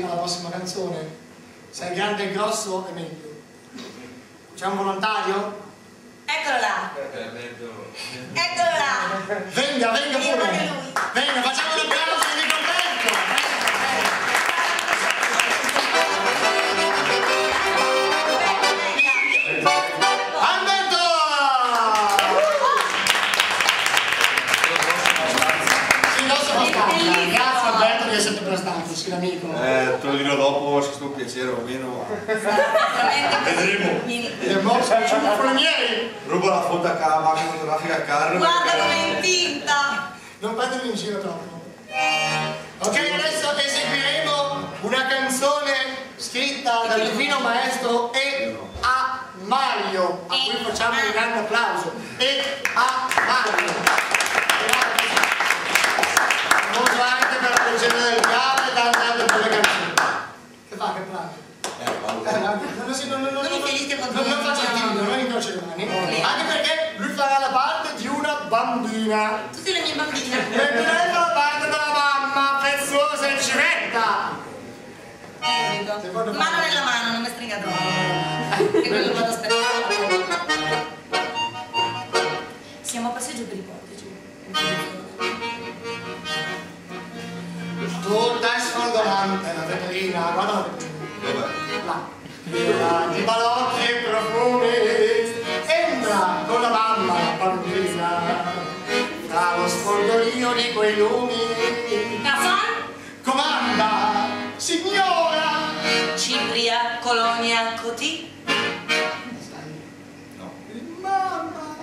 la prossima canzone. Se è grande e grosso è meglio. C'è un volontario? Eccolo là! Eccolo là! Venga, venga pure! Venga, facciamo un applauso di Roberto! Grazie Alberto di essere prestato, sì l'amico. Te lo dirò dopo se sto un piacere o meno. Vedremo. E mo sono i miei! Rubo la foto a macchina fotografica a carro. Guarda come è tinta! Non prendermi in giro troppo. Ok, adesso eseguiremo una canzone scritta dal divino maestro E. A. Mario, a cui facciamo un grande applauso. E. A. Mario. Famoso anche per la leggenda del cane e tante altre belle canzoni. Che fa? Che plauso? Non infierite contro non faccio il timido, non incrocio le mani. Anche perché lui farà la parte di una bambina. Tutte le mie bambine. Mentre lei fa la parte della mamma, preziosa e civetta. Mano nella mano, non mi stringa troppo. Che quello vado a aspettare. Siamo a passeggio per i portici. Tutta è sfolgorante la vetrina, guarda la vetrina. Là. Di balocchi e profumi, entra con la mamma la bambina, tra lo sfolgorio di quei lumi. Cason? Comanda, signora! Cipria, Colonia, Cotì. No. Mamma!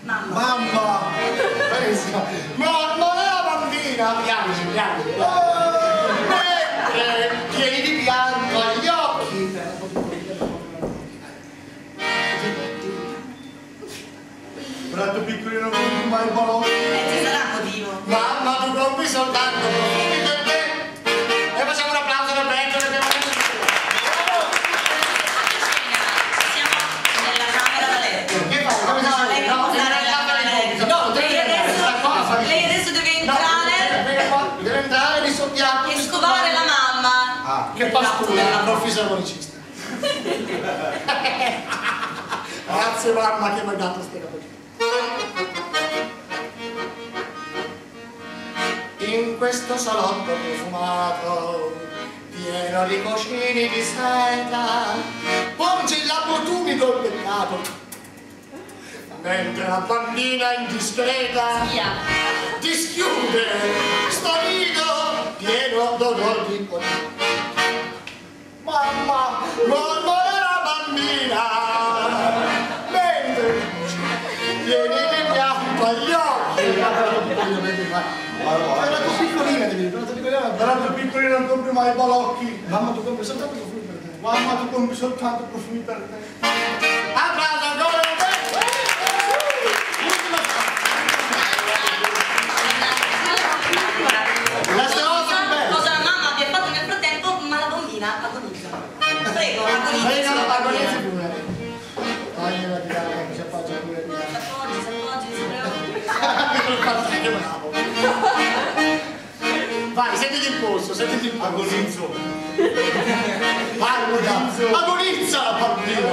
Mamma. Mamma! Benissimo. Mormora la bambina! Piangi, piangi. Mentre pieni di pianto agli occhi. Bratto piccolino non compri mai il balocchi. Ci sarà motivo. Mamma, tu compri soltanto profumi per te. E facciamo un applauso per Benzo che abbiamo messo. Siamo nella camera da letto. Che fai? Come No, si lei no, deve devi andare nella camera da letto. No, non devi andare, sta qua, fai. Lei adesso deve entrare Vieni qua, deve entrare di sottiatto. e scovare la mamma. Ah, che pastura, la profissionistica. Grazie mamma che mi ha dato queste cose. In questo salotto profumato, pieno di cuscini di seta, porge il labbro tumido il peccato, mentre la bambina indiscreta ti schiude sto nido pieno d'odor di cotone. Mamma, mormora la bambina, mentre vieni di pianto agli occhi. Era più piccolina, devi dire, Bratto piccolino non compri mai i balocchi. mamma tu compri soltanto profumi per te. Mamma tu compri soltanto profumi per te. Applauso ancora un bel. La storia più bella. Cosa la mamma abbia fatto nel frattempo, ma la bambina agonizza. Prego, agonizza. Venga, agonizzi pure. Togliela di là, che si appoggia pure di là. Si Bravo. Vai, sentiti il polso, sentiti il polso. Agonizzo. Parla, agonizza la bambina.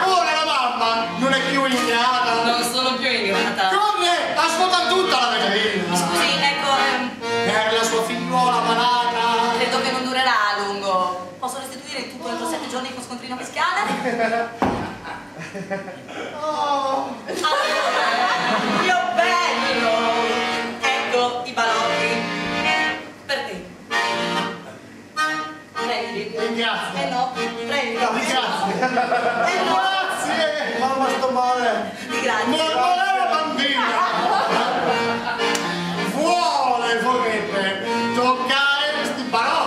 Ora la mamma non è più ignata. Non sono più ingrata. Corre, ascolta tutta la vetrina. Scusi, ecco, Per la sua figliuola malata. credo che non durerà a lungo. Posso restituire il tutto entro 7 giorni con scontrino fiscale? Oh. Allora, mio bello! Ecco i balocchi. Per te. Prendi. Grazie. No, prendi. Grazie. Grazie. Mamma sto male. Grazie. Mormora la bambina. Vuole, vorrebbe toccare questi balocchi.